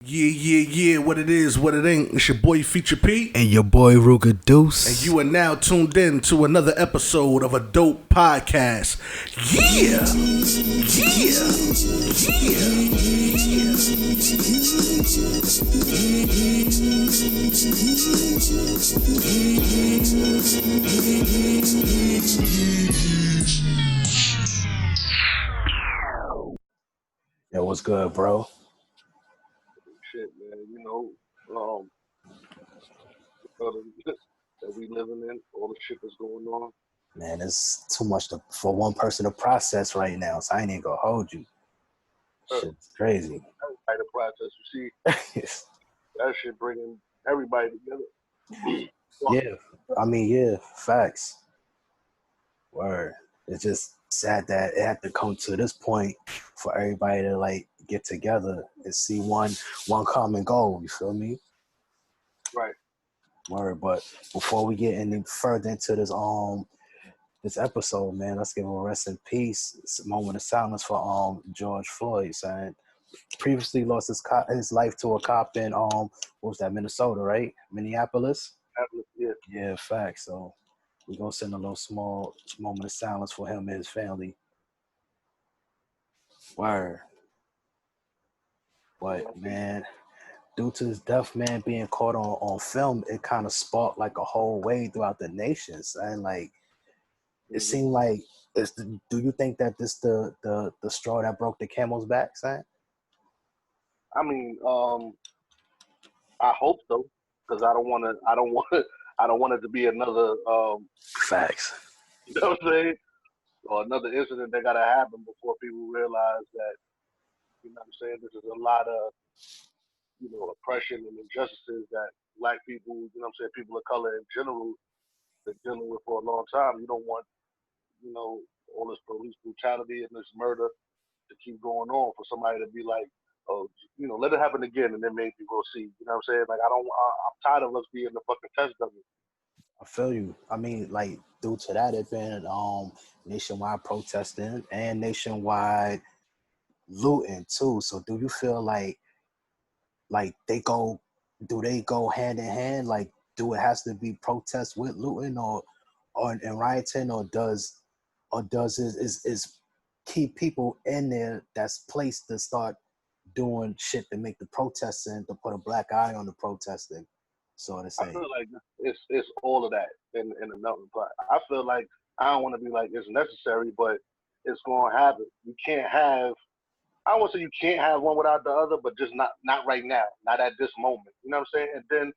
Yeah, what it is, what it ain't. It's your boy Feature.P. And your boy Ruga Deuce. And you are now tuned in to another episode of Adope Podcast. Yeah! Yo, what's good, bro? Shit, man. Um, that we living in, all the shit that's going on. Man, it's too much for one person to process right now, so I ain't even gonna hold you. Shit's crazy. That's the process. You see, that shit bringing everybody together. Yeah, facts. Word. It's just sad that it had to come to this point for everybody to like get together and see one common goal. You feel me? Right. Word. But before we get any further into this episode, man, let's give a rest in peace. It's a moment of silence for George Floyd, son. Previously lost his life to a cop in what was that, Minnesota, right? Minneapolis? Yeah. Yeah, facts. So we're gonna send a little small moment of silence for him and his family. Word. But man, due to his death, man, being caught on film, it kind of sparked like a whole wave throughout the nation. And like it seemed like do you think that this the straw that broke the camel's back, son? I mean, I hope so, because I don't want it to be another Facts. You know what I'm saying? Or another incident that gotta happen before people realize that, you know what I'm saying, this is a lot of, oppression and injustices that black people, you know what I'm saying, people of color in general, been dealing with for a long time. You don't want, all this police brutality and this murder to keep going on for somebody to be like, oh, let it happen again, and then maybe we'll see. You know what I'm saying? Like, I'm tired of us being the fucking test dummy. I feel you. I mean, like, due to that, it's been nationwide protesting and nationwide looting too. So do you feel like do they go hand in hand? Like, do it has to be protest with looting or and rioting, or does is keep people in there that's placed to start doing shit to make the protesting, to put a black eye on the protesting, so to I say? feel like it's all of that in a melting pot. I feel like I don't want to be like it's necessary, but it's going to happen. You can't have. I don't want to say you can't have one without the other, but just not right now, not at this moment. You know what I'm saying? And then,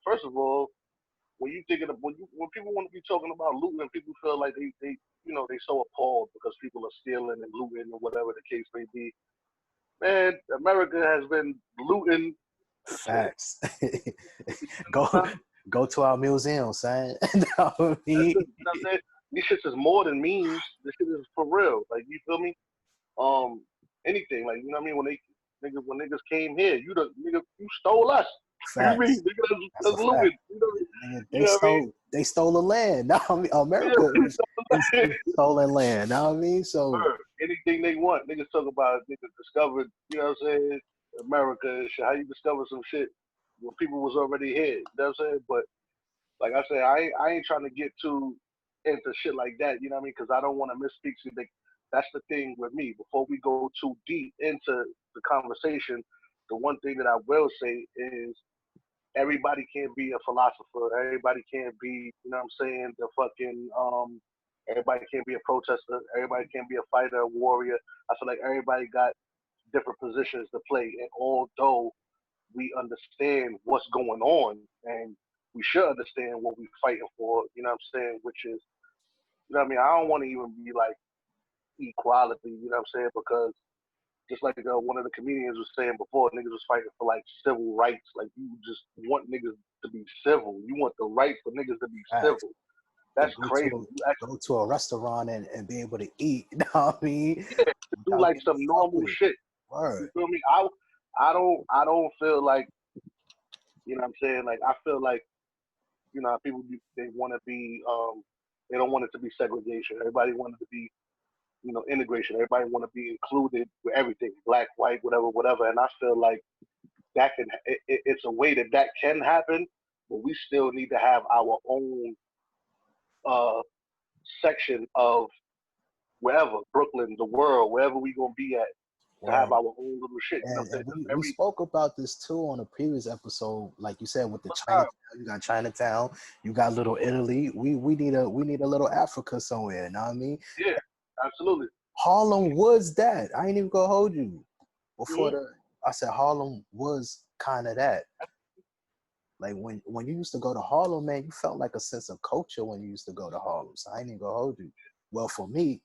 first of all, when you thinking of when people want to be talking about looting, people feel like they so appalled because people are stealing and looting or whatever the case may be. Man, America has been looting. Facts. Go to our museum, son. You know what I mean? These shits is more than memes. This shit is for real. Like, you feel me? Anything, like, you know what I mean? When niggas came here, you stole us. Facts. You mean niggas looting? They stole the land. Now I mean, America is stolen land. Now I mean, so anything they want. Niggas talk about niggas discovered. You know what I'm saying? America and shit. How you discover some shit when people was already here? You know what I'm saying? But like I said, I ain't trying to get too into shit like that. You know what I mean? Because I don't want to misspeak. That's the thing with me. Before we go too deep into the conversation, the one thing that I will say is everybody can't be a philosopher. Everybody can't be, you know what I'm saying, the fucking, everybody can't be a protester. Everybody can't be a fighter, a warrior. I feel like everybody got different positions to play. And although we understand what's going on and we should understand what we're fighting for, you know what I'm saying, which is, you know what I mean? I don't want to even be like equality, you know what I'm saying, because just like one of the comedians was saying before, niggas was fighting for like civil rights. Like, you just want niggas to be civil. You want the right for niggas to be civil. That's crazy. Go to a restaurant and be able to eat. You know what I mean? Yeah, do like some normal shit. Word. You feel me? I don't feel like, you know what I'm saying? Like, I feel like, people, they want to be, they don't want it to be segregation. Everybody wanted to be, integration. Everybody want to be included with everything, black, white, whatever. And I feel like that can it's a way that can happen, but we still need to have our own section of wherever, Brooklyn, the world, wherever we gonna be at, to have our own little shit. You know what I'm saying? We spoke about this too on a previous episode, like you said, with the Chinatown. You got Chinatown, you got Little Italy. We need a little Africa somewhere. You know what I mean? Yeah, absolutely. Harlem was that. I ain't even gonna hold you. Before Mm-hmm. I said Harlem was kind of that. Like when you used to go to Harlem, man, you felt like a sense of culture when you used to go to Harlem. So I ain't even gonna hold you. Well, for me,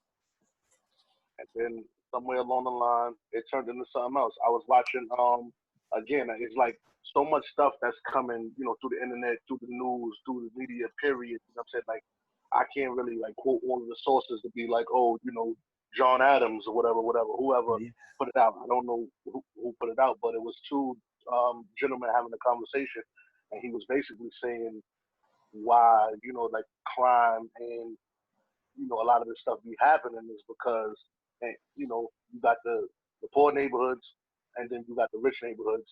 And then somewhere along the line, it turned into something else. I was watching, again, it's like so much stuff that's coming, you know, through the internet, through the news, through the media, period. You know what I'm saying? Like, I can't really, like, quote all of the sources to be like, oh, you know, John Adams or whatever, whoever put it out. I don't know who put it out, but it was two gentlemen having a conversation, and he was basically saying why, you know, like crime and you know, a lot of this stuff be happening is because, and, you know, you got the poor neighborhoods, and then you got the rich neighborhoods,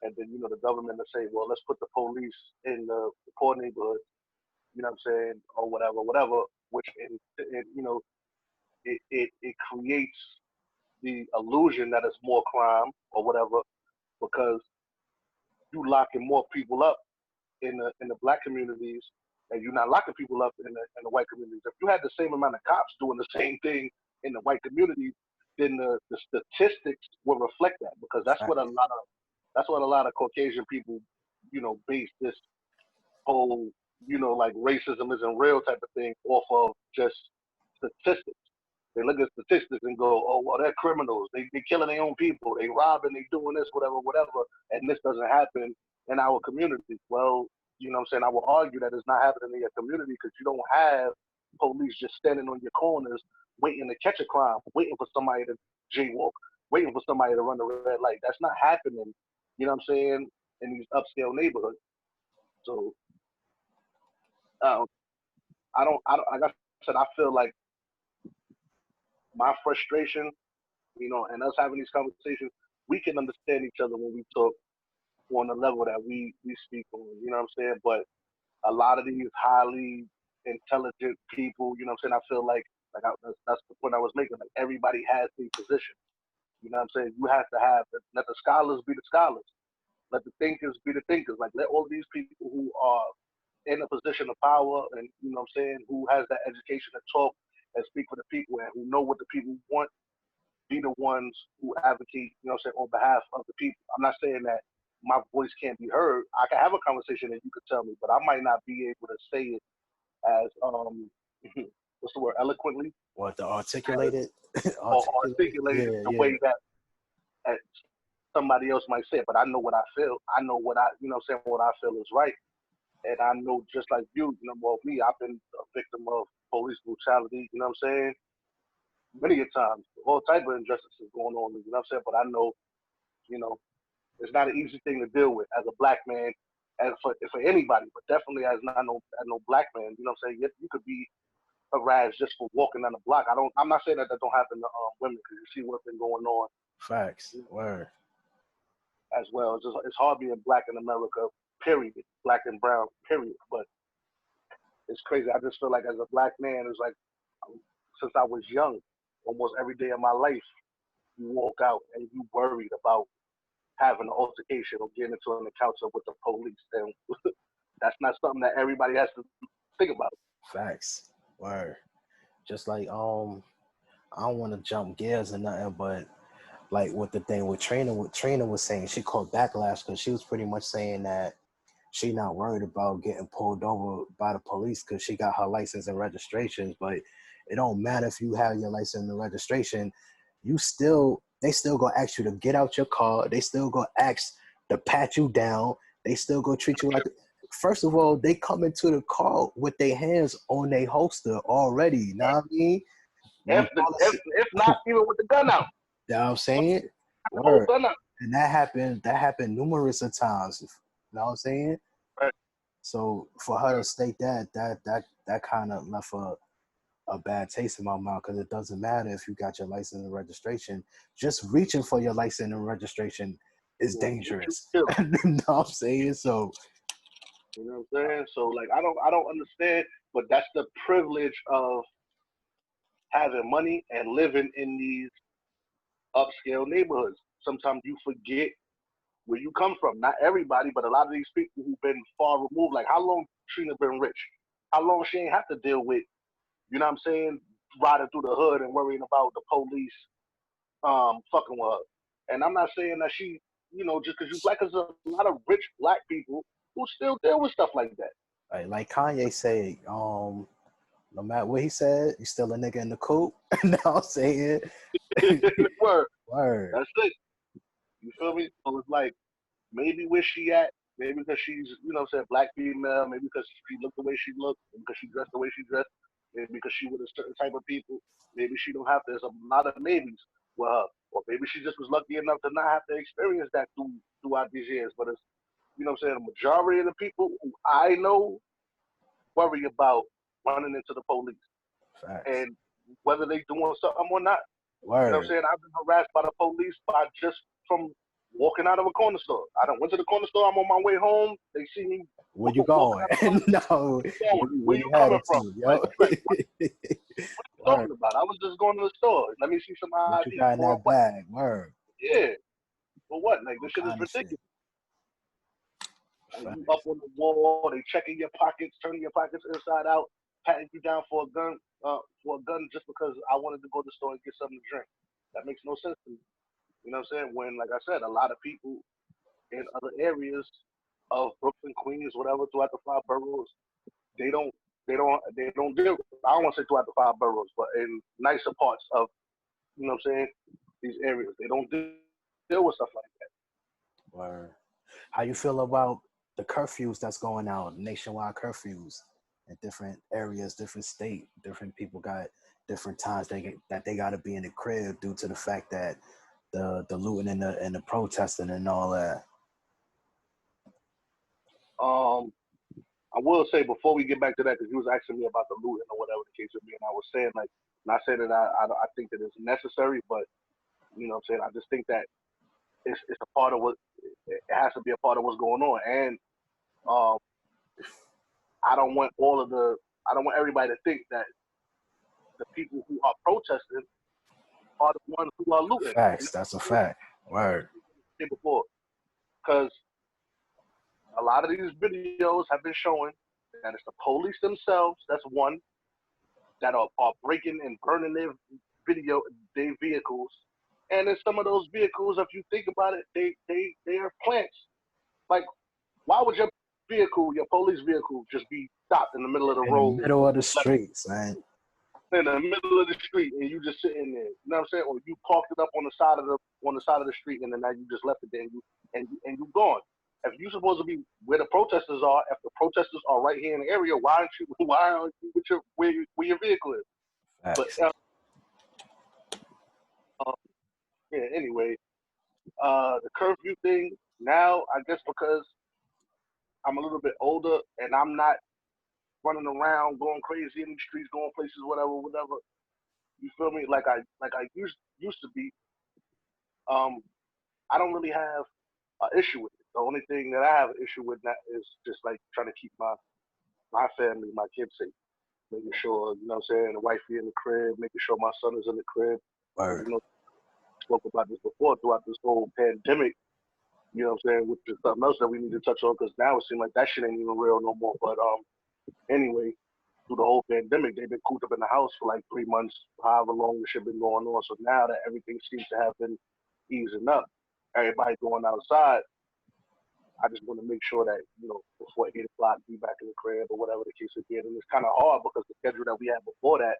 and then, you know, the government will say, well, let's put the police in the poor neighborhoods, you know what I'm saying, or whatever, which, you know, it creates the illusion that it's more crime or whatever, because you locking more people up in the black communities, and you're not locking people up in the white communities. If you had the same amount of cops doing the same thing in the white communities, then the statistics will reflect that, because that's what a lot of Caucasian people, you know, base this whole, you know, like racism isn't real type of thing off of just statistics. They look at statistics and go, oh, well, they're criminals. They killing their own people. They robbing. They doing this, whatever. And this doesn't happen in our community. Well, you know what I'm saying? I will argue that it's not happening in your community because you don't have police just standing on your corners waiting to catch a crime, waiting for somebody to jaywalk, waiting for somebody to run the red light. That's not happening, you know what I'm saying, in these upscale neighborhoods. So like I said, I feel like my frustration, you know, and us having these conversations, we can understand each other when we talk on the level that we speak on, you know what I'm saying? But a lot of these highly intelligent people, you know what I'm saying, I feel like that's the point I was making. Like everybody has their position. You know what I'm saying? You have to let the scholars be the scholars. Let the thinkers be the thinkers. Like let all these people who are in a position of power and you know what I'm saying, who has that education to talk and speak for the people and who know what the people want, be the ones who advocate, you know what I'm saying, on behalf of the people. I'm not saying that my voice can't be heard. I can have a conversation and you could tell me, but I might not be able to say it as what's the word, eloquently, what the articulated, or articulate it the way that somebody else might say it. But I know what I feel. I know what you know what I'm saying, what I feel is right. And I know just like you know, well, me, I've been a victim of police brutality, you know what I'm saying? Many a times, all type of injustices going on, you know what I'm saying? But I know, you know, it's not an easy thing to deal with as a black man, and for anybody, but definitely as no black man. You know what I'm saying? You could be harassed just for walking down the block. I'm not saying that don't happen to women, because you see what's been going on. Facts. Word. As well. It's hard being black in America. Period. Black and brown. Period. But it's crazy. I just feel like as a black man, it's like since I was young, almost every day of my life, you walk out and you worried about having an altercation or getting into an encounter with the police. And that's not something that everybody has to think about. Facts. Word. Just like I don't want to jump gears or nothing, but like with the thing with Trina, what Trina was saying, she called backlash because she was pretty much saying that she not worried about getting pulled over by the police because she got her license and registrations. But it don't matter if you have your license and registration, they still gonna ask you to get out your car. They still gonna ask to pat you down. They still gonna treat you like. First of all, they come into the car with their hands on their holster already. You know what I mean? If not even with the gun out. You know what I'm saying? Word. And that happened numerous of times. You know what I'm saying? Right. So for her to state that kind of left a bad taste in my mouth, because it doesn't matter if you got your license and registration. Just reaching for your license and registration is dangerous. You You know what I'm saying? So, you know what I'm saying? So like I don't understand, but that's the privilege of having money and living in these upscale neighborhoods. Sometimes you forget where you come from. Not everybody, but a lot of these people who've been far removed. Like how long Trina been rich? How long she ain't have to deal with, you know what I'm saying, riding through the hood and worrying about the police fucking with her. And I'm not saying that she, you know, just because you black, there's a lot of rich black people who still deal with stuff like that. like Kanye said, no matter what he said, you still a nigga in the coop. You know what I'm saying? Word. Word. That's it. You feel me? So it's like, maybe where she at, maybe because she's, you know what I'm saying, black female, maybe because she looked the way she looked, maybe because she dressed the way she dressed, maybe because she with a certain type of people, maybe she don't have to, there's a lot of maybes with her, or maybe she just was lucky enough to not have to experience that throughout these years, but it's, you know what I'm saying, the majority of the people who I know worry about running into the police. Facts. And whether they doing something or not. Word. You know what I'm saying? I've been harassed by the police by just from walking out of a corner store. I done went to the corner store. I'm on my way home. They see me. Where you going? No. Where you coming from? Yo. Like, what you talking about? I was just going to the store. Let me see some what ID. you got in that bag? Word. Yeah. For what? Like, this shit is ridiculous. Like, you up on the wall, they checking your pockets, turning your pockets inside out, patting you down for a gun just because I wanted to go to the store and get something to drink. That makes no sense to me. You know what I'm saying? When, like I said, a lot of people in other areas of Brooklyn, Queens, whatever, throughout the 5 boroughs, they don't deal. I don't want to say throughout the 5 boroughs, but in nicer parts of, you know what I'm saying, these areas, they don't deal with stuff like that. Word. How you feel about the curfews that's going out, nationwide curfews in different areas, different state, different people got different times that they got to be in the crib due to the fact that the looting and the protesting and all that. I will say before we get back to that, because you was asking me about the looting or whatever the case would be, and I was saying, like, not saying that I think that it's necessary, but you know what I'm saying, I just think that it's a part of what it has to be a part of what's going on. And I don't want everybody to think that the people who are protesting are the ones who are looting. Facts, that's a fact. Word. Before, because a lot of these videos have been showing that it's the police themselves, that's one, that are breaking and burning their vehicles. And in some of those vehicles, if you think about it, they are plants. Like, why would your police vehicle, just be stopped in the middle of the road? In the middle of the streets, man. In the middle of the street, and you just sitting there. You know what I'm saying? Or you parked it up on the side of the street, and then now you just left it there, and you gone. If you're supposed to be where the protesters are, if the protesters are right here in the area, why aren't you with where your vehicle is? Facts. But yeah, anyway, the curfew thing, now, I guess because I'm a little bit older and I'm not running around going crazy in the streets, going places, whatever. You feel me? Like I used to be. I don't really have an issue with it. The only thing that I have an issue with that is just like trying to keep my family, my kids safe, making sure, you know what I'm saying, the wifey in the crib, making sure my son is in the crib. Word. You know, spoke about this before throughout this whole pandemic. You know what I'm saying, which is something else that we need to touch on, because now it seems like that shit ain't even real no more. But anyway, through the whole pandemic, they've been cooped up in the house for like 3 months, however long the shit been going on. So now that everything seems to have been easing up, everybody going outside, I just want to make sure that, you know, before 8 o'clock, be back in the crib or whatever the case is. And it's kind of hard because the schedule that we had before that,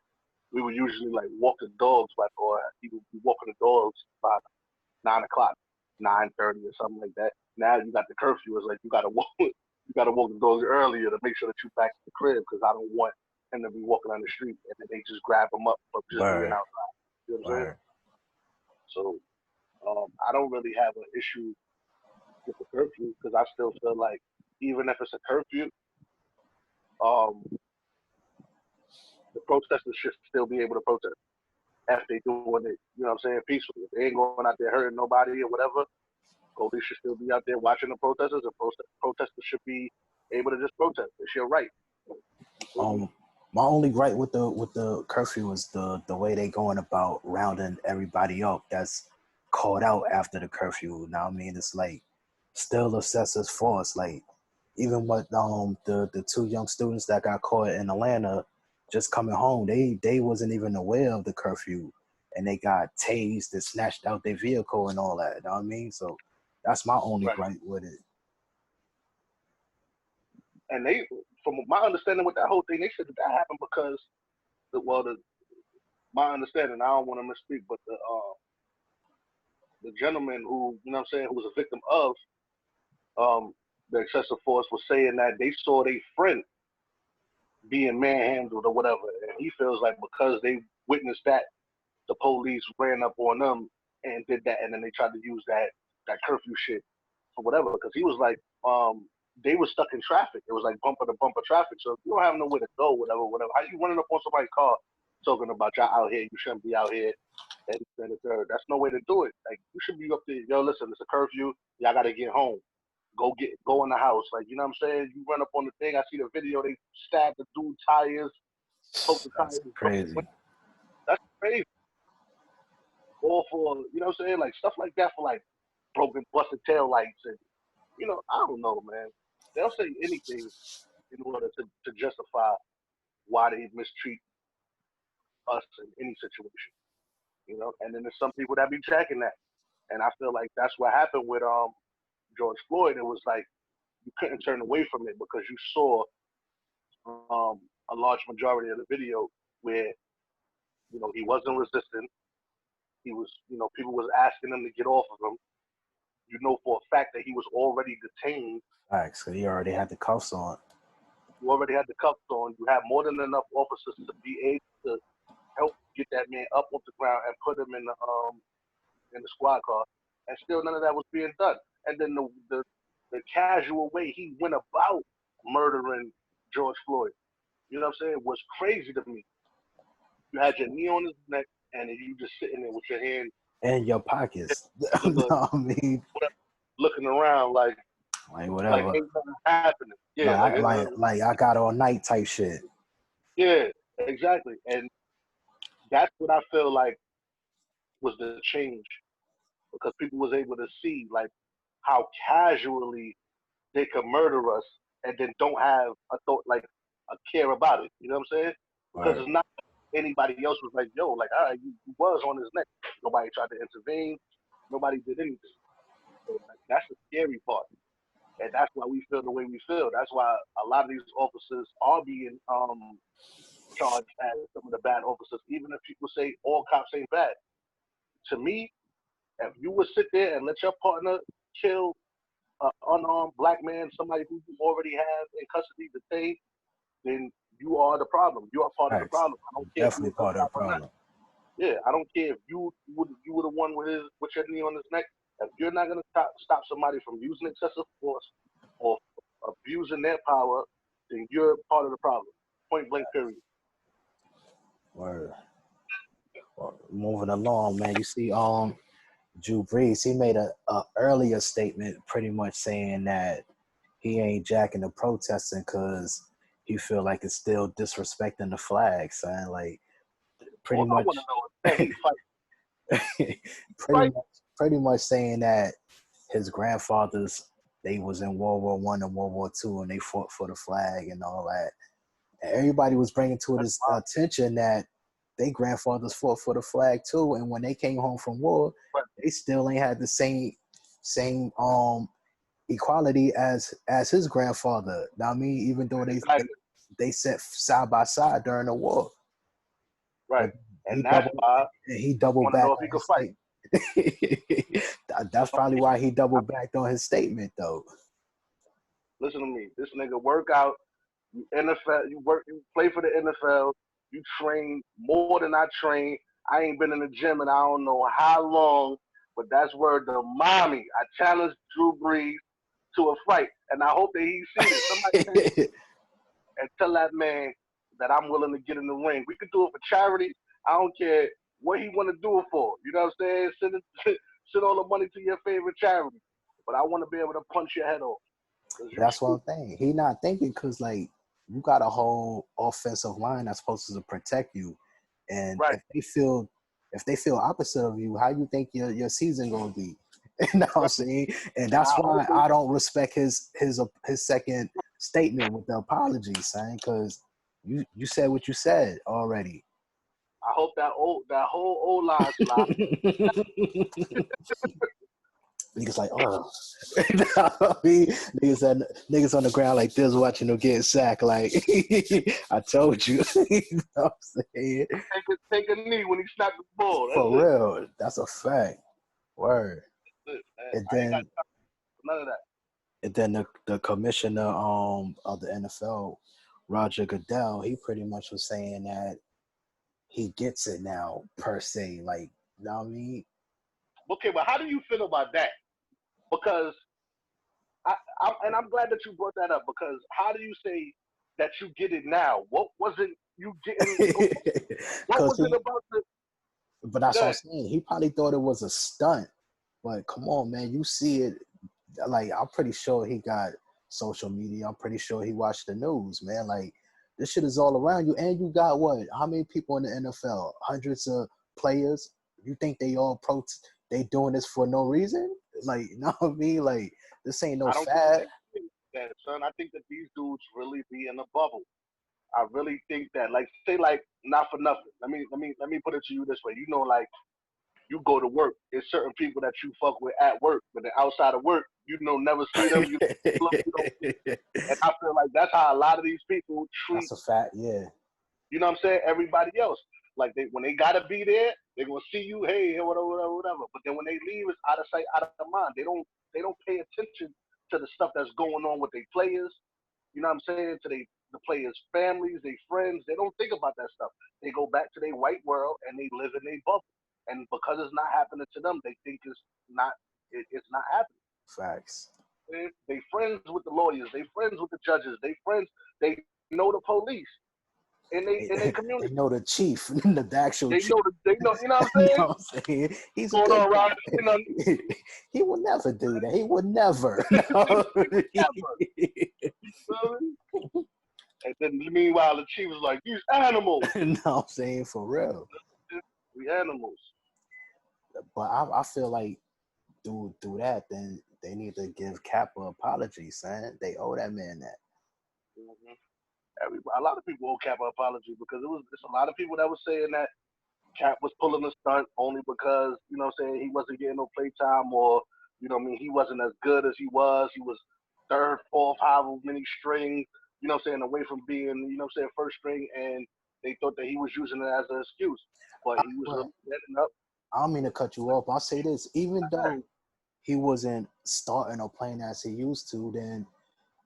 we would usually like walk the dogs or people be walking the dogs by 9 o'clock, 9:30 or something like that. Now you got the curfew. It's like you gotta walk the dogs earlier to make sure that you back to the crib, because I don't want him to be walking on the street and then they just grab him up for just being outside. You know what I'm saying? So I don't really have an issue with the curfew, because I still feel like even if it's a curfew, the protesters should still be able to protest if they doing it, you know what I'm saying, peacefully. If they ain't going out there hurting nobody or whatever, Police should still be out there watching the protesters, and protesters should be able to just protest. It's your right. My only gripe with the curfew is the way they going about rounding everybody up that's called out after the curfew. Now I mean, it's like still excessive force. Like even with the two young students that got caught in Atlanta just coming home, they wasn't even aware of the curfew, and they got tased and snatched out their vehicle and all that. You know what I mean? So that's my only gripe with it. And they, from my understanding with that whole thing, they said that happened because my understanding, I don't want to misspeak, but the gentleman who, you know what I'm saying, who was a victim of the excessive force was saying that they saw their friend being manhandled or whatever, and he feels like because they witnessed that, the police ran up on them and did that, and then they tried to use that curfew shit for whatever, because he was like, they were stuck in traffic. It was like bumper to bumper traffic, so if you don't have nowhere to go, whatever. How you running up on somebody's car talking about y'all out here, you shouldn't be out here, and the third. That's no way to do it. Like, you should be up there, yo, listen, it's a curfew, y'all gotta get home. Go in the house. Like, you know what I'm saying? You run up on the thing, I see the video, they stabbed the dude tires, poked the tires. That's crazy. That's crazy. Or for, you know what I'm saying? Like, stuff like that for, like, broken, busted tail lights. And, you know, I don't know, man. They'll say anything in order to justify why they mistreat us in any situation. You know? And then there's some people that be tracking that. And I feel like that's what happened with George Floyd. It was like you couldn't turn away from it because you saw a large majority of the video where, you know, he wasn't resisting. He was, you know, people was asking him to get off of him. You know for a fact that he was already detained. So he already had the cuffs on. You already had the cuffs on. You had more than enough officers to be able to help get that man up off the ground and put him in the squad car. And still none of that was being done. And then the casual way he went about murdering George Floyd, you know what I'm saying, was crazy to me. You had your knee on his neck, and then you just sitting there with your hand in your pockets. No, I mean, looking around like whatever. Like ain't nothing happening. Yeah, like I got all night type shit. Yeah, exactly. And that's what I feel like was the change, because people was able to see like how casually they could murder us and then don't have a thought, like a care about it. You know what I'm saying? Because it's not anybody else was like, yo, like, all right, you was on his neck. Nobody tried to intervene. Nobody did anything. So, like, that's the scary part. And that's why we feel the way we feel. That's why a lot of these officers are being charged as some of the bad officers, even if people say all cops ain't bad. To me, if you would sit there and let your partner kill an unarmed black man, somebody who you already have in custody detained, then you are the problem. You are part of the problem. I don't care. Definitely part of the problem. Yeah, I don't care if you were the one with your knee on his neck. If you're not gonna stop somebody from using excessive force or abusing their power, then you're part of the problem. Point blank, period. Word. Well, moving along, man. You see, Drew Brees, he made a earlier statement, pretty much saying that he ain't jacking the protesting because he feel like it's still disrespecting the flag, son. Like, pretty much. I want to know if he fight. pretty much saying that his grandfathers, they was in World War I and World War II, and they fought for the flag and all that. And everybody was bringing to his attention that they grandfathers fought for the flag too, and when they came home from war, they still ain't had the same equality as his grandfather. Now, I mean, even though they sat side by side during the war, right? And that's why he doubled back. If he could fight. That's probably why he doubled back on his statement, though. Listen to me. This nigga work out. You NFL. You play for the NFL. You train more than I train. I ain't been in the gym in I don't know how long, but that's word to mommy. I challenged Drew Brees to a fight, and I hope that he sees it. Somebody and tell that man that I'm willing to get in the ring. We could do it for charity. I don't care what he want to do it for. You know what I'm saying? Send all the money to your favorite charity. but I want to be able to punch your head off. That's what I'm saying. He not thinking because like you got a whole offensive line that's supposed to protect you, and right. if they feel opposite of you, how you think your season gonna be? You know what I'm saying? And that's why I don't respect his second statement with the apology, saying because you said what you said already. I hope that whole O-line slide. Niggas like, oh, niggas on the ground like this watching them get sacked. Like, I told you. You know what I'm saying? Take a knee when he snapped the ball. That's For real, that's a fact. Word. And I ain't then got none of that. And then the commissioner of the NFL, Roger Goodell, he pretty much was saying that he gets it now, per se. Like, you know what I mean? Okay, but how do you feel about that? Because I'm glad that you brought that up, because how do you say that you get it now? What wasn't you getting? What was it about the? But that's what I'm saying. He probably thought it was a stunt. But come on, man, you see it. Like, I'm pretty sure he got social media. I'm pretty sure he watched the news, man. Like, this shit is all around you. And you got what? How many people in the NFL? Hundreds of players. You think they all they doing this for no reason? Like, you know what I mean? Like, this ain't no fad. That, son. I think that these dudes really be in a bubble. I really think that, like, say, like, not for nothing. Let me put it to you this way. You know, like, you go to work. There's certain people that you fuck with at work, but then outside of work, you never see them. And I feel like that's how a lot of these people treat. That's a fact, yeah. You know what I'm saying? Everybody else, like, when they gotta be there, they're gonna see you. Hey, whatever. But then when they leave, it's out of sight, out of mind. They don't pay attention to the stuff that's going on with their players. You know what I'm saying? To the players' families, their friends. They don't think about that stuff. They go back to their white world and they live in their bubble. And because it's not happening to them, they think it's not happening. Facts. They friends with the lawyers. They friends with the judges. They know the police. In they community. They know the chief, the actual chief. They know, you know what I'm saying? You know what I'm saying? He's going on, Roger? He would never do that. He would never. And then meanwhile, the chief was like, "These animals." No, I'm saying for real. We animals. But I feel like through that, then they need to give Cap an apology, son. They owe that man that. Mm-hmm. A lot of people owe Cap an apology, because it's a lot of people that was saying that Cap was pulling a stunt only because, you know what I'm saying, he wasn't getting no playtime, or, you know what I mean, he wasn't as good as he was. He was third, fourth, however many string, you know what I'm saying, away from being, you know what I'm saying, first string, and they thought that he was using it as an excuse. But he was really setting up. I don't mean to cut you off. I'll say this. Even though he wasn't starting or playing as he used to, then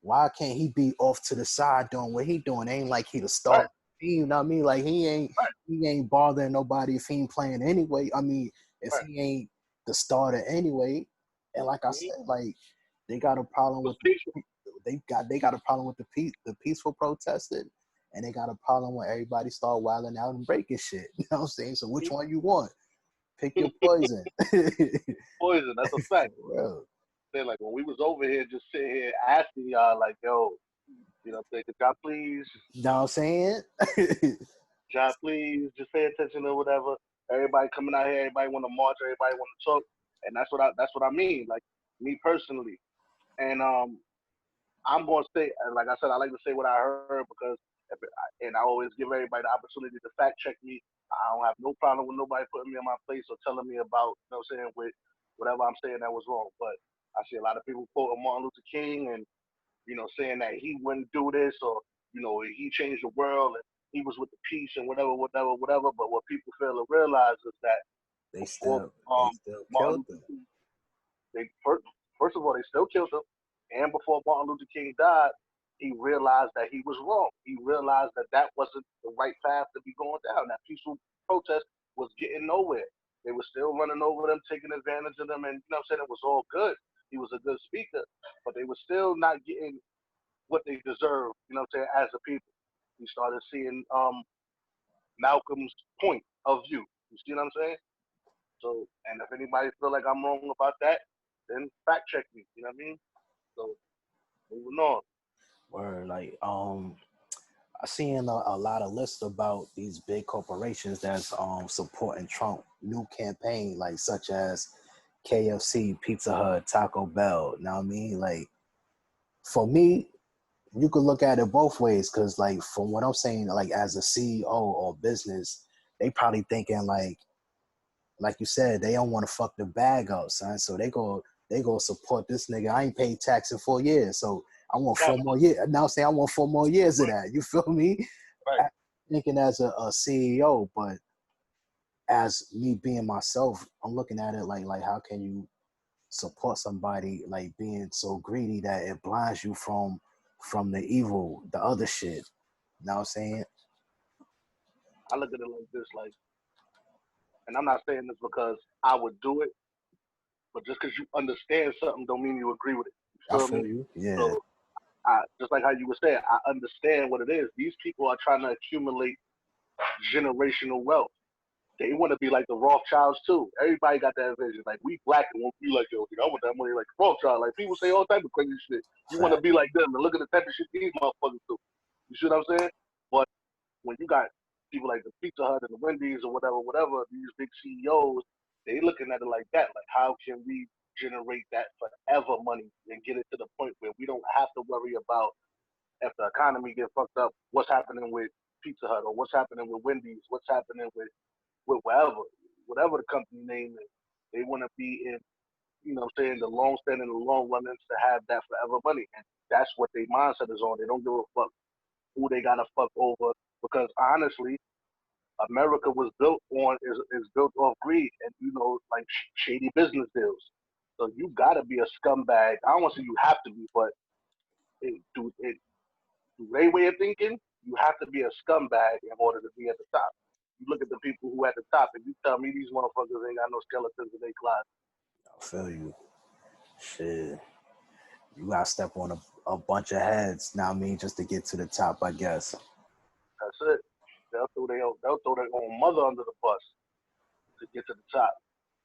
why can't he be off to the side doing what he doing? It ain't like he the start. Right. You know what I mean? Like, he ain't bothering nobody if he ain't playing anyway. I mean, if he ain't the starter anyway. And like I said, like, they got a problem with they got a problem with the peaceful protesting, and they got a problem when everybody start wilding out and breaking shit. You know what I'm saying? So which one you want? Pick your poison. Poison, that's a fact. Well, like, when we was over here just sitting here asking y'all, like, yo, you know, could y'all please? You know what I'm saying? Y'all please just pay attention to whatever. Everybody coming out here, everybody want to march, everybody want to talk, and that's what I mean. Like, me personally, and I'm gonna say, like I said, I like to say what I heard, because, and I always give everybody the opportunity to fact check me. I don't have no problem with nobody putting me in my place or telling me about, you know what I'm saying, with whatever I'm saying that was wrong. But I see a lot of people quoting Martin Luther King and, you know, saying that he wouldn't do this, or, you know, he changed the world and he was with the peace and whatever. But what people fail to realize is that they still Martin killed him. First of all, they still killed him. And before Martin Luther King died, he realized that he was wrong. He realized that wasn't the right path to be going down. That peaceful protest was getting nowhere. They were still running over them, taking advantage of them, and, you know what I'm saying, it was all good. He was a good speaker, but they were still not getting what they deserved, you know what I'm saying, as a people. We started seeing Malcolm's point of view. You see what I'm saying? So, and if anybody feel like I'm wrong about that, then fact check me. You know what I mean? So moving on. Word, like I seen a lot of lists about these big corporations that's supporting Trump new campaign, like such as KFC, Pizza Hut, Taco Bell. You know what I mean? Like for me, you could look at it both ways, because like from what I'm saying, like as a CEO or business, they probably thinking like you said, they don't want to fuck the bag up, son. So they go support this nigga. I ain't paid tax in 4 years, so I want 4 more years. Now I'm saying I want 4 more years of that. You feel me? Right. Thinking as a CEO, but as me being myself, I'm looking at it like how can you support somebody like being so greedy that it blinds you from the evil, the other shit. You know what I'm saying? I look at it like this, like, and I'm not saying this because I would do it, but just because you understand something don't mean you agree with it. You I feel feel me? you. Yeah. So just like how you were saying, I understand what it is. These people are trying to accumulate generational wealth. They want to be like the Rothschilds too. Everybody got that vision. Like we black and won't be like, yo, I want that money like Rothschild. Like people say all type of crazy shit. You want to be like them and look at the type of shit these motherfuckers do. You see what I'm saying? But when you got people like the Pizza Hut and the Wendy's or whatever, these big CEOs, they looking at it like that. Like how can we generate that forever money and get it to the point where we don't have to worry about if the economy get fucked up, what's happening with Pizza Hut or what's happening with Wendy's, what's happening with whatever the company name is. They want to be in, you know what I'm saying, the long standing, the long runnings to have that forever money. And that's what their mindset is on. They don't give a fuck who they gotta fuck over, because honestly, America was built on is built off greed and like shady business deals. So you gotta be a scumbag. I don't want to say you have to be, but through their way of thinking, you have to be a scumbag in order to be at the top. You look at the people who at the top, and you tell me these motherfuckers ain't got no skeletons in their closet. I feel you. Shit. You gotta step on a bunch of heads, now I mean, just to get to the top, I guess. That's it. They'll throw their own mother under the bus to get to the top.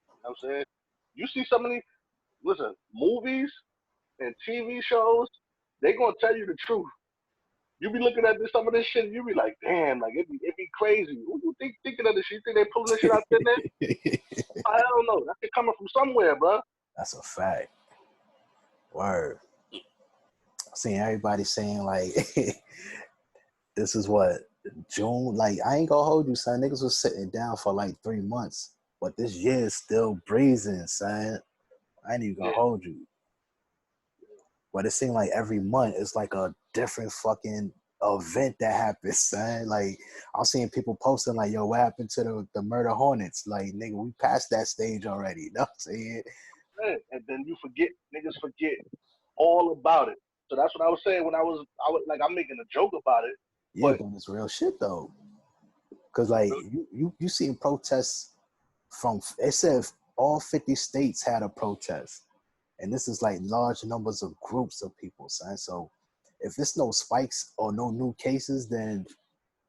You know what I'm saying? You see so many, listen, movies and TV shows, they gonna tell you the truth. You be looking at some of this shit, and you be like, damn, like it be crazy. Who you thinking of this shit? You think they pulling this shit out there? I don't know. That shit coming from somewhere, bro. That's a fact. Word. Seeing everybody saying like this is what June, like I ain't gonna hold you, son. Niggas was sitting down for like 3 months, but this year is still breezing, son. I ain't even gonna hold you. But it seemed like every month it's like a different fucking event that happens, son. Like I'm seeing people posting like, yo, what happened to the murder hornets? Like, nigga, we passed that stage already. You know what I'm saying? And then niggas forget all about it. So that's what I was saying when I was like, I'm making a joke about it. Yeah, but it's real shit though. Cause like you seen protests from, it said all 50 states had a protest. And this is like large numbers of groups of people, son. So if there's no spikes or no new cases, then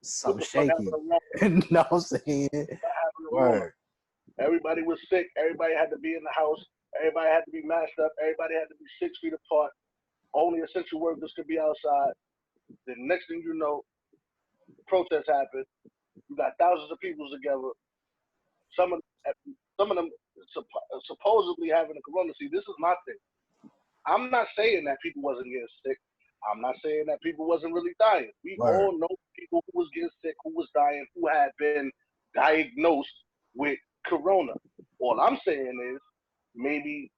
something shaky. You know what I'm saying? Word. Everybody was sick. Everybody had to be in the house. Everybody had to be masked up. Everybody had to be 6 feet apart. Only essential workers could be outside. The next thing you know, the protest happened. You got thousands of people together. Some of them supposedly having a corona. See, this is my thing. I'm not saying that people wasn't getting sick. I'm not saying that people wasn't really dying. We all know people who was getting sick, who was dying, who had been diagnosed with corona. All I'm saying is maybe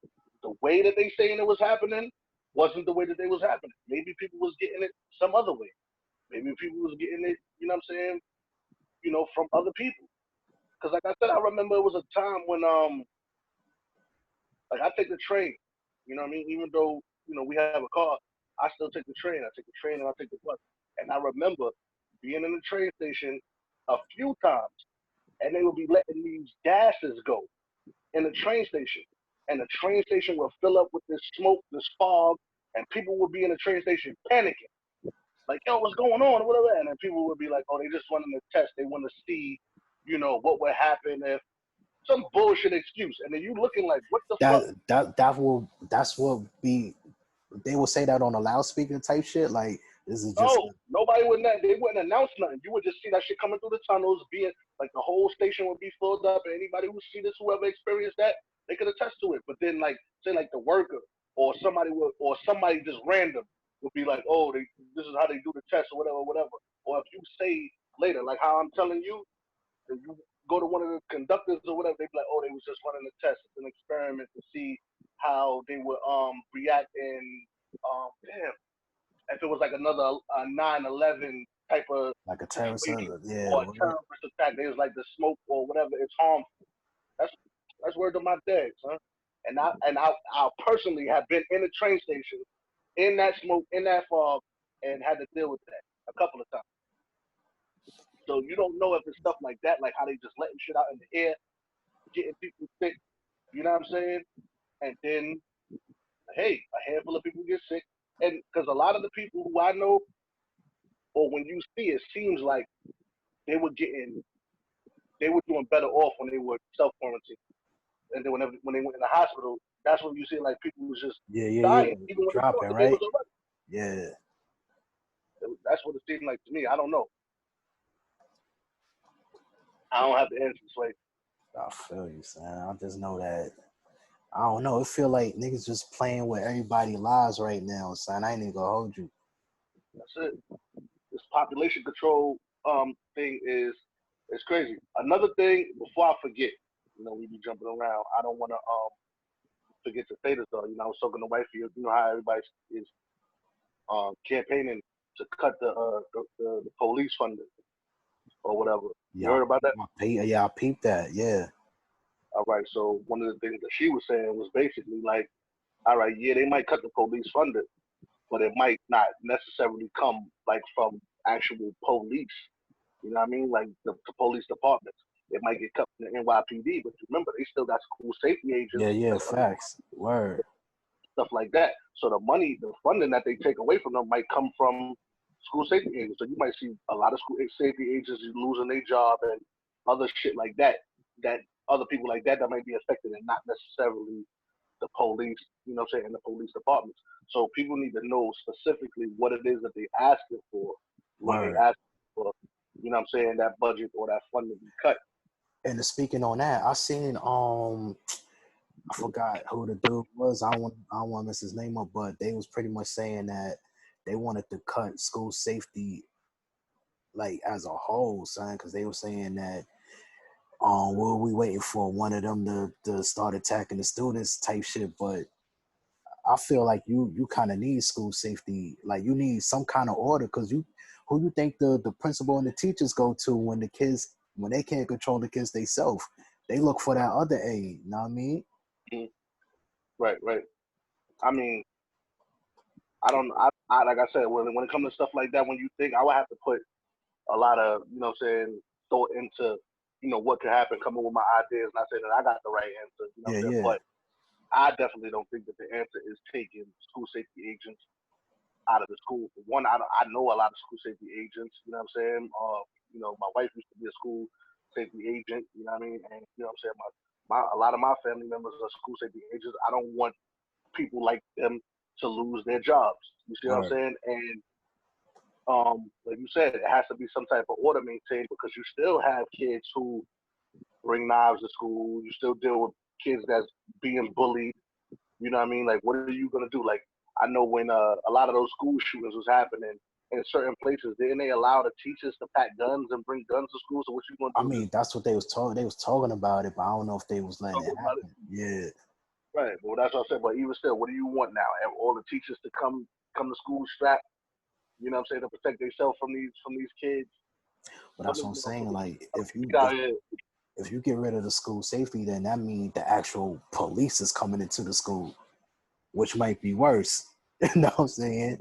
the way that they saying it was happening wasn't the way that they was happening. Maybe people was getting it some other way. Maybe people was getting it, you know what I'm saying, from other people. Because like I said, I remember it was a time when like I take the train, you know what I mean? Even though, we have a car, I still take the train. I take the train and I take the bus. And I remember being in the train station a few times, and they would be letting these gases go in the train station. And the train station would fill up with this smoke, this fog, and people would be in the train station panicking. Like, yo, what's going on? Or whatever. And then people would be like, oh, they just wanted to test. They want to see, what would happen if some bullshit excuse, and then you looking like, what the fuck? That's what be. They will say that on a loudspeaker type shit. Like this is just. No, nobody would. They wouldn't announce nothing. You would just see that shit coming through the tunnels, being like the whole station would be filled up, and anybody who see this, whoever experienced that, they could attest to it. But then, like, say, like the worker or somebody just random would be like, oh, this is how they do the test or whatever. Or if you say later, like how I'm telling you, if you go to one of the conductors or whatever, they be like, oh, they was just running a test, it's an experiment to see how they would react in damn. If it was like another 9/11 type of Like a terrorist, yeah, or a terrorist attack, there's like the smoke or whatever, it's harmful. That's word to my dad, son. And I personally have been in a train station, in that smoke, in that fog, and had to deal with that a couple of times. So you don't know if it's stuff like that, like how they just letting shit out in the air, getting people sick. You know what I'm saying? And then, hey, a handful of people get sick. And because a lot of the people who I know, or when you see it, seems like they were doing better off when they were self-quarantined. And then when they went in the hospital, that's when you see like people was just dying, even when dropping, they right? was already. Yeah. That's what it seemed like to me. I don't know. I don't have the answer, Sway. I feel you, son. I just know that. I don't know. It feel like niggas just playing with everybody's lives right now, son. I ain't even gonna hold you. That's it. This population control thing is crazy. Another thing, before I forget, we be jumping around. I don't want to forget to say this though. I was talking to wifey. You know how everybody is campaigning to cut the police funding or whatever. You heard about that? Yeah, I peeped that. Yeah. All right. So one of the things that she was saying was basically like, all right, yeah, they might cut the police funding, but it might not necessarily come like from actual police. You know what I mean? Like the police departments. It might get cut from the NYPD, but remember, they still got school safety agents. Yeah, facts. Word. Stuff like that. So the funding that they take away from them might come from school safety agents. So you might see a lot of school safety agents losing their job and other shit like that. That other people like that might be affected and not necessarily the police, in the police departments. So people need to know specifically what it is that they're asking for when they ask for, that budget or that funding to be cut. And speaking on that, I seen I forgot who the dude was. I don't want to mess his name up, but they was pretty much saying that they wanted to cut school safety like as a whole, son, because they were saying that we'll be waiting for one of them to start attacking the students type shit. But I feel like you kind of need school safety, like you need some kind of order, because who you think the principal and the teachers go to when they can't control the kids themselves? They look for that other aid. You know what I mean? Mm-hmm. Right. I mean, I don't. I like I said, when it comes to stuff like that, when you think, I would have to put a lot of thought into what could happen, coming with my ideas, not saying that I got the right answer. But I definitely don't think that the answer is taking school safety agents out of the school. For one, I know a lot of school safety agents. You know what I'm saying? My wife used to be a school safety agent. You know what I mean? And you know what I'm saying? A lot of my family members are school safety agents. I don't want people like them to lose their jobs. You see what I'm saying? And like you said, it has to be some type of order maintained, because you still have kids who bring knives to school. You still deal with kids that's being bullied. You know what I mean? Like, what are you gonna do? Like, I know when a lot of those school shootings was happening in certain places, didn't they allow the teachers to pack guns and bring guns to school? So what you gonna do? I mean, that's what they was talking. They was talking about it, but I don't know if they was letting it happen. Yeah. Right. Well, that's what I said. But even still, what do you want now? Have all the teachers to come to school strapped? You know what I'm saying, to protect themselves from these kids. But that's what I'm saying. Like, if you get rid of the school safety, then that means the actual police is coming into the school, which might be worse. You know what I'm saying?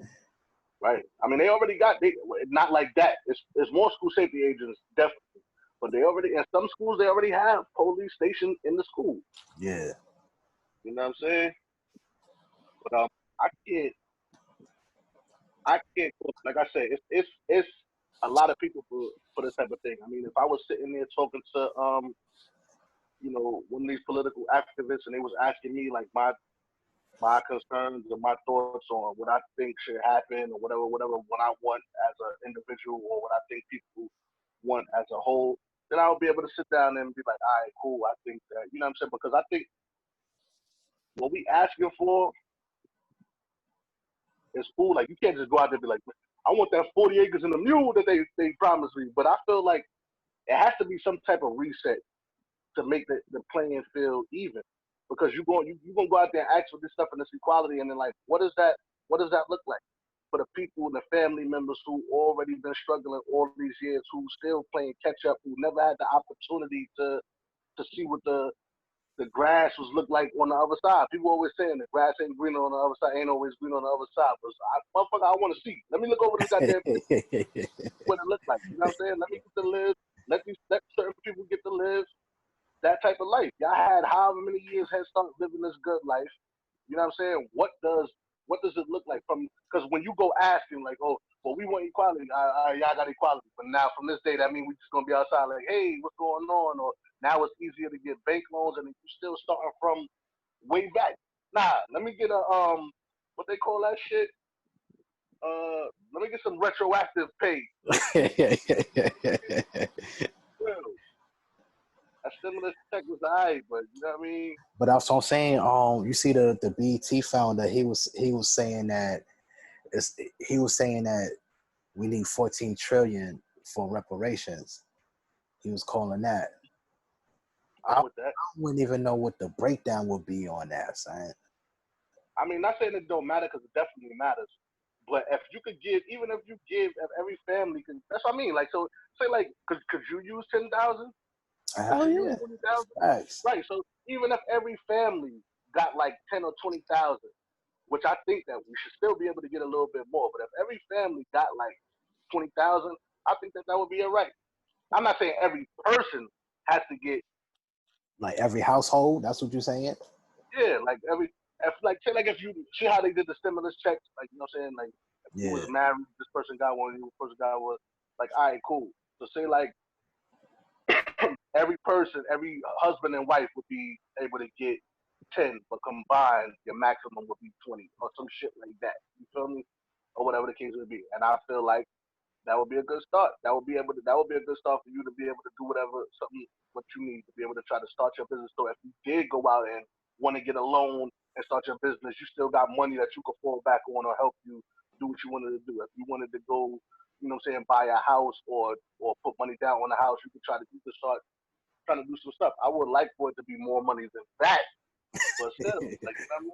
Right. I mean, they already got not like that. It's more school safety agents, definitely. But they already, in some schools, they already have police stationed in the school. Yeah. You know what I'm saying? But I can't. Like I said, it's a lot of people for this type of thing. I mean, if I was sitting there talking to one of these political activists, and they was asking me like my concerns or my thoughts on what I think should happen or whatever, what I want as an individual or what I think people want as a whole, then I'll be able to sit down and be like, all right, cool, I think that, you know what I'm saying? Because I think what we asking for is cool. Like, you can't just go out there and be like, I want that 40 acres and a mule that they promised me. But I feel like it has to be some type of reset to make the playing field even. Because you're going to go out there and ask for this stuff and this equality, and then, like, what does that look like for the people and the family members who already been struggling all these years, who still playing catch up, who never had the opportunity to see what the grass was look like on the other side. People always saying the grass ain't greener on the other side, ain't always green on the other side. But motherfucker, I want to see. Let me look over this goddamn what it looks like. You know what I'm saying? Let me get to live. Let certain people get to live that type of life. Y'all had however many years head start living this good life. You know what I'm saying? What does it look like from? Because when you go asking like, oh, well, we want equality. Y'all got equality, but now from this day, that means we just gonna be outside like, hey, what's going on? Or now it's easier to get bank loans, and you still starting from way back. Nah, let me get a what they call that shit? Let me get some retroactive pay. That stimulus check was alright, but you know what I mean. But that's what I'm saying. You see the BET founder. He was saying that we need 14 trillion for reparations. He was calling that. I wouldn't even know what the breakdown would be on that, son. I mean, not saying it don't matter, because it definitely matters. But if you could give, even if you give, if every family can, that's what I mean. Like, so say like, could you use 10,000? Hell yeah. 20,000? Right. So even if every family got like 10 or 20,000, which I think that we should still be able to get a little bit more. But if every family got like 20,000, I think that would be all right. I'm not saying every person has to get. Like every household, that's what you're saying? Yeah, like if you see how they did the stimulus checks, like, you know what I'm saying? Like, if you was married, this person got one, this person got one. Like, all right, cool. So say like every husband and wife would be able to get 10, but combined, your maximum would be 20 or some shit like that. You feel me? Or whatever the case would be. And I feel like that would be a good start. That would be a good start for you to be able to do what you need to be able to try to start your business. So if you did go out and want to get a loan and start your business, you still got money that you could fall back on or help you do what you wanted to do. If you wanted to go, you know what I'm saying, buy a house or put money down on a house, you could start trying to do some stuff. I would like for it to be more money than that. But still, like, you know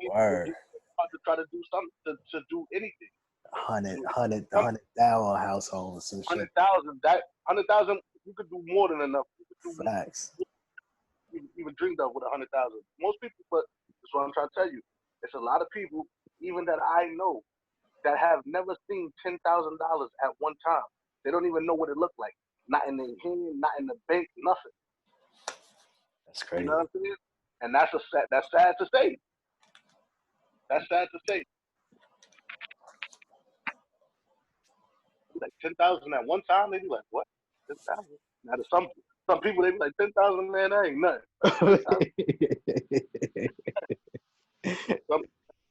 what I mean? It's hard to try to do something to do anything. 100,000 households. 100,000. That 100,000, you could do more than enough. You could do Facts. Even dreamed of with 100,000. Most people, but that's what I'm trying to tell you. It's a lot of people, even that I know, that have never seen $10,000 at one time. They don't even know what it looked like. Not in their hand, not in the bank, nothing. That's crazy. You know what I'm saying? And that's sad to say. That's sad to say. Like 10,000 at one time, they be like, what? 10,000? Now to some people, they be like, 10,000, man, that ain't nothing.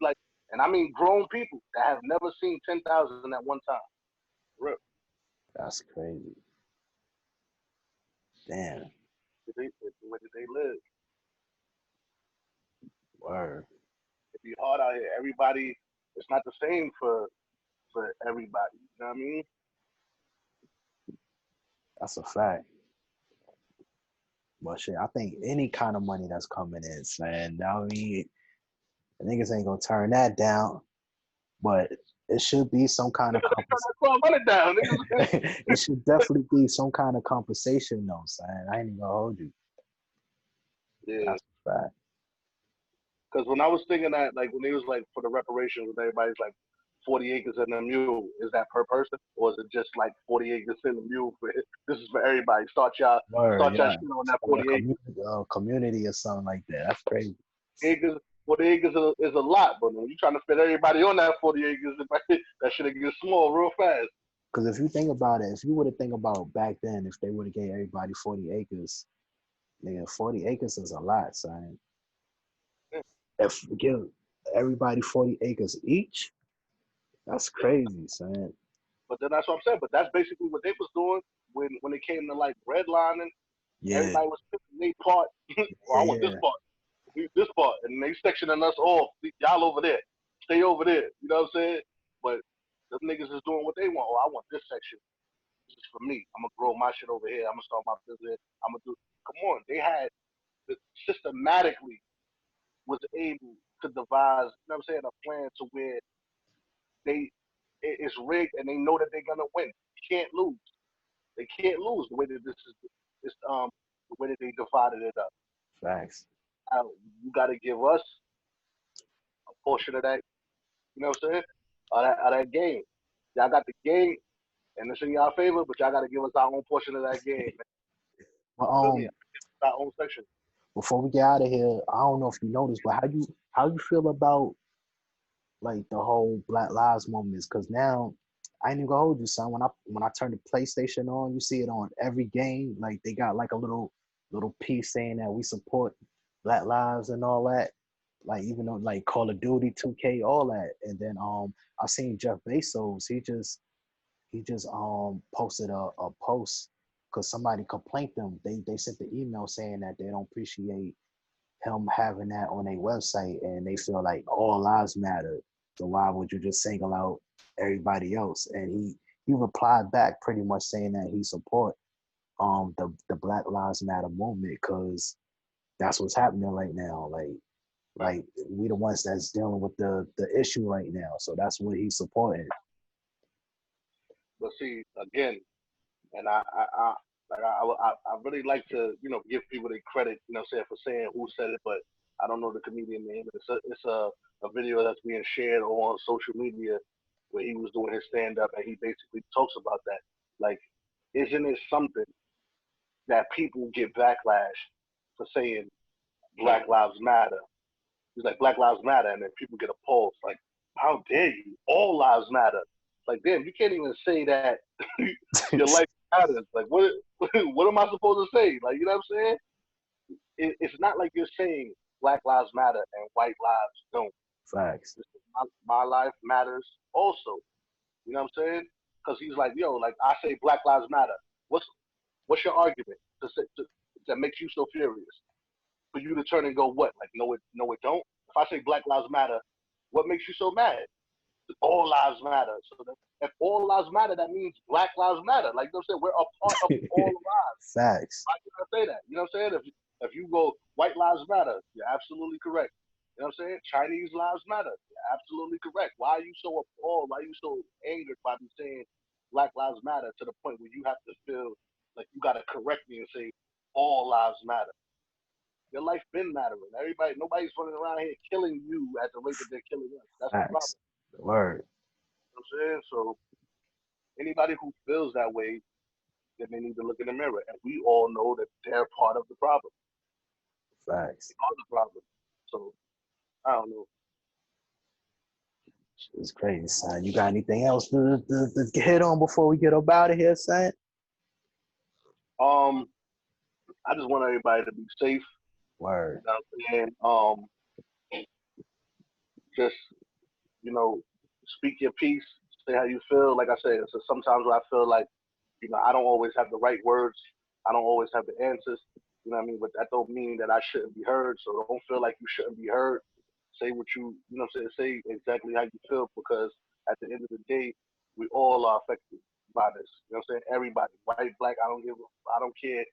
Like, and I mean grown people that have never seen 10,000 at one time. Real. That's crazy. Damn. Where did they live? Word. It'd be hard out here. Everybody, it's not the same for everybody. You know what I mean? That's a fact. But shit, I think any kind of money that's coming in, man, I mean, the niggas ain't gonna turn that down. But it should be some kind of compensation. It should definitely be some kind of compensation, though, son. I ain't even gonna hold you. Yeah. That's a fact. Because when I was thinking that, like, when they was like for the reparations, when everybody's like 40 acres and a mule, is that per person, or is it just like 40 acres and a mule? This is for everybody. Start y'all shit on that 40 acres. Community or something like that. That's crazy. 40 acres is a lot, but when you're trying to fit everybody on that 40 acres, that shit gets small real fast. Because if you think about it, if you were to think about back then, if they would have gave everybody 40 acres, Nigga, 40 acres is a lot, son. Yeah. If we give everybody 40 acres each, that's Yeah. crazy, son. But then that's what I'm saying. But that's basically what they was doing when it came to like redlining. Yeah, Everybody was picking their part. Well, I want this yeah, part, this part, and they sectioning us off. Y'all over there, stay over there. You know what I'm saying? But them niggas is doing what they want. Oh, I want this section. This is for me. I'm gonna grow my shit over here. I'm gonna start my business. I'm gonna do. Come on, they had systematically was able to devise. You know what I'm saying? A plan to where they it's rigged and they know that they're gonna win. You can't lose. They can't lose the way that this is. It's the way that they divided it up. facts. Now, you got to give us a portion of that. You know what I'm saying? Of that game. Y'all got the game, and it's in y'all favor, but y'all got to give us our own portion of that game. Man. But Feel me? Our own section. before we get out of here, I don't know if you noticed, but how you feel about like the whole Black Lives movements? Because now I ain't even gonna hold you, son. When I turn the PlayStation on, you see it on every game. Like they got like a little piece saying that we support Black Lives and all that. Like even though like Call of Duty, 2K, all that. And then I seen Jeff Bezos. He just posted a post because somebody complained them. They sent the email saying that they don't appreciate him having that on their website and they feel like all lives matter. So why would you just single out everybody else? And he replied back pretty much saying that he support the Black Lives Matter movement because that's what's happening right now. Like we the ones that's dealing with the issue right now. So that's what he's supporting. But see, again, and I really like to, give people their credit, for saying who said it, but I don't know the comedian name. It's a video that's being shared on social media where he was doing his stand up and he basically talks about that. Like, isn't it something that people get backlash for saying Black Lives Matter? He's like, Black Lives Matter, and then people get appalled. Like, how dare you? All lives matter. Like, damn, you can't even say that your life matters. Like, what what am I supposed to say? Like, you know what I'm saying? It's not like you're saying Black Lives Matter and white lives don't. Facts. My life matters also. You know what I'm saying? Because he's like, yo, like I say Black Lives Matter. What's your argument that makes you so furious? For you to turn and go, what? Like, no, it don't. If I say Black Lives Matter, what makes you so mad? All lives matter. So if all lives matter, that means Black Lives Matter. Like you know what I'm saying? We're a part of all lives. Facts. Why can I say that? You know what I'm saying? If you go white lives matter, you're absolutely correct. You know what I'm saying? Chinese lives matter. You're absolutely correct. Why are you so appalled? Why are you so angered by me saying Black Lives Matter to the point where you have to feel like you gotta correct me and say all lives matter? Your life been mattering. Nobody's running around here killing you at the rate that they're killing us. That's the problem. Facts. Word. You know what I'm saying? So anybody who feels that way, then they need to look in the mirror. And we all know that they're part of the problem. Facts. They are the problem. So I don't know. It's crazy, son. You got anything else to hit on before we get up out of here, son? I just want everybody to be safe. Word. You know what I'm saying? Just, speak your piece, say how you feel. Like I said, so sometimes I feel like, I don't always have the right words. I don't always have the answers. You know what I mean? But that don't mean that I shouldn't be heard. So don't feel like you shouldn't be heard. Say what you know what I'm saying? Say exactly how you feel because at the end of the day, we all are affected by this. You know what I'm saying? Everybody, white, black, I don't care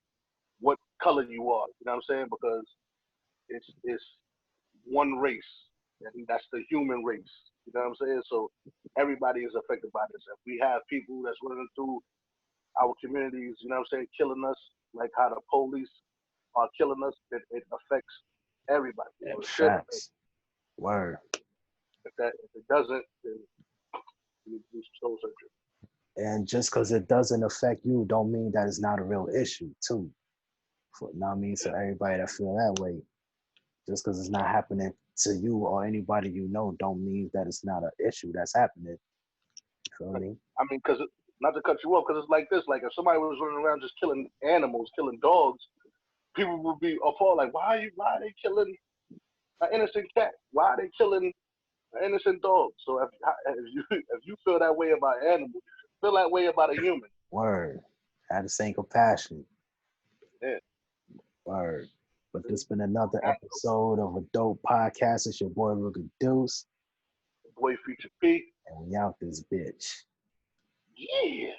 what color you are. You know what I'm saying? Because it's one race, and that's the human race. You know what I'm saying? So everybody is affected by this. If we have people that's running through our communities, you know what I'm saying, killing us, like how the police are killing us, it affects everybody. Yeah, It should affect. facts. Word. If it doesn't, then you do soul surgery. And just because it doesn't affect you, don't mean that it's not a real issue, too. For you know what I mean? So everybody that feel that way, just because it's not happening to you or anybody you know, don't mean that it's not an issue that's happening. You feel me? I mean, because not to cut you off, because it's like this. Like if somebody was running around just killing animals, killing dogs, people will be appalled, like, why are they killing an innocent cat? Why are they killing an innocent dog? So if you feel that way about an animal, feel that way about a human. Word. Have the same compassion. Yeah. Word. But this been another episode of Adope Podcast. It's your boy Ruga Deuce. Boy Feature.P. And we out this bitch. Yeah.